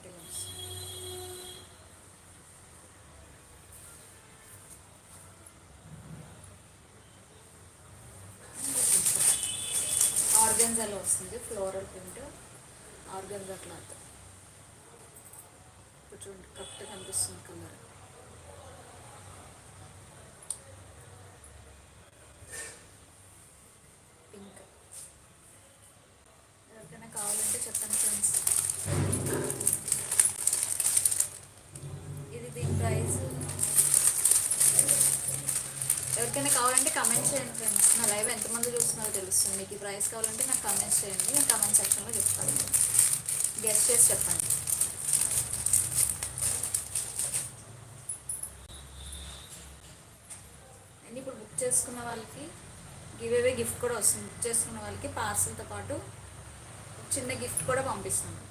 Print ఇలా వస్తుంది. ఆర్గెన్జాలో వస్తుంది ఫ్లోరల్ ప్రింట్, ఆర్గెన్జా క్లాత్. ఇప్పుడు చూడండి కరెక్ట్గా కనిపిస్తుంది కలర్. పింక్. ఎవరికైనా కావాలంటే చెప్పండి ఫ్రెండ్స్. ఇది దీని ప్రైస్ ఎవరికైనా కావాలంటే కమెంట్ చేయండి ఫ్రెండ్స్. నా లైవ్ ఎంతమంది చూస్తున్నారో తెలుస్తుంది. మీకు ఈ ప్రైస్ కావాలంటే నాకు కమెంట్స్ చేయండి, నేను కమెంట్ సెక్షన్లో చెప్తాను. గెస్ట్ చేసి చెప్పండి. అండ్ ఇప్పుడు బుక్ చేసుకున్న వాళ్ళకి గివ్ అవే గిఫ్ట్ కూడా వస్తుంది. బుక్ చేసుకున్న వాళ్ళకి పార్సల్తో పాటు చిన్న గిఫ్ట్ కూడా పంపిస్తాను.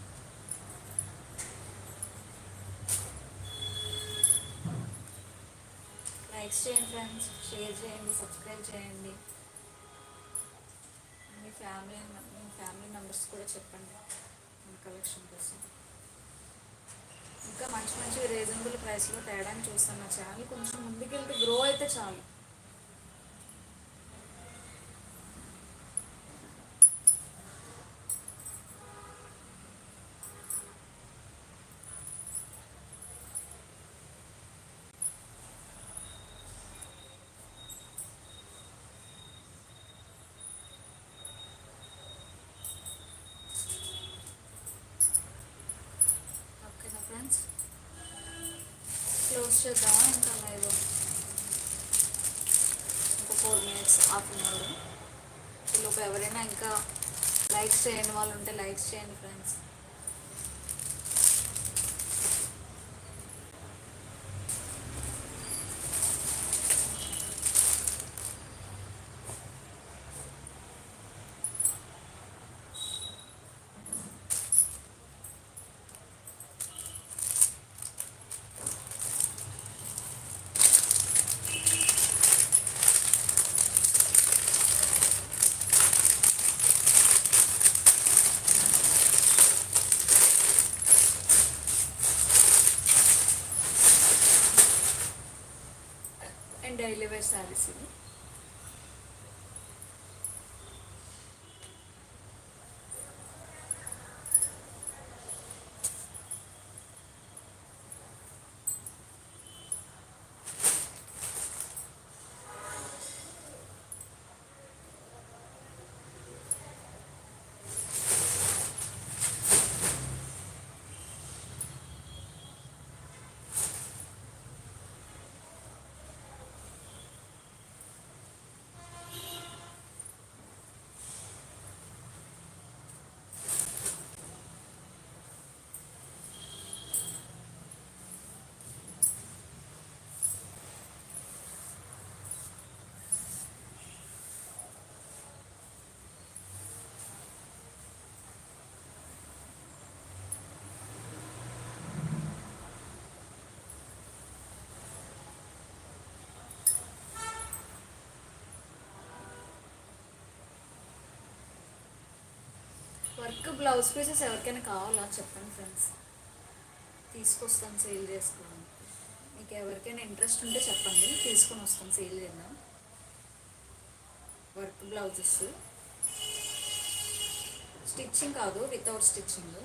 లైక్స్ చేయండి ఫ్రెండ్స్, షేర్ చేయండి, సబ్స్క్రైబ్ చేయండి. మీ ఫ్యామిలీ మెంబర్స్ కూడా చెప్పండి మన కలెక్షన్ కోసం. ఇంకా మంచి మంచి రీజనబుల్ ప్రైస్లో తేడానికి చూస్తాను. నా ఛానల్ కొంచెం ముందుకెళ్తే గ్రో అయితే చాలు. ఓకేనా ఫ్రెండ్స్, క్లోజ్ చేద్దామా ఇంకా లైవ్? ఇంకా 4 minutes, హాఫ్ అన్ అవర్. ఈలోపు ఎవరైనా ఇంకా లైక్స్ చేయని వాళ్ళు ఉంటే లైక్స్ చేయండి friends. And daily wear saris ఇవి. వర్క్ బ్లౌజ్ పీసెస్ ఎవరికైనా కావాలా చెప్పండి ఫ్రెండ్స్, తీసుకొస్తాను సేల్ చేసుకోవడానికి. మీకు ఎవరికైనా ఇంట్రెస్ట్ ఉంటే చెప్పండి, తీసుకొని వస్తాను సేల్ చేద్దాం. వర్క్ బ్లౌజెస్ స్టిచ్చింగ్ కాదు, వితౌట్ స్టిచ్చింగ్.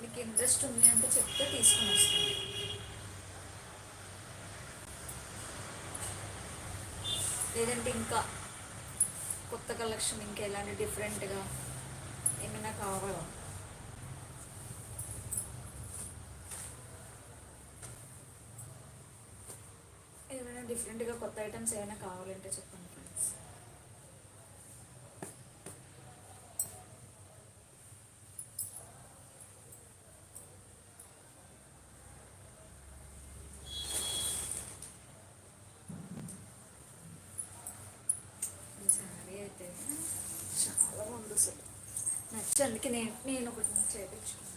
మీకు ఇంట్రెస్ట్ ఉంది అంటే చెప్తే తీసుకొని వస్తాను. లేదంటే ఇంకా కొత్త కలెక్షన్ ఇంకా ఎలాంటి డిఫరెంట్గా ఏమైనా కావాలా? ఏమైనా డిఫరెంట్గా కొత్త ఐటమ్స్ ఏమైనా కావాలంటే చెప్పండి ఫ్రెండ్స్. ఈ శారీ అయితే చాలా బాగుంది అసలు, నచ్చి అందుకే నేను ఒకటి చేయించుకున్నాను.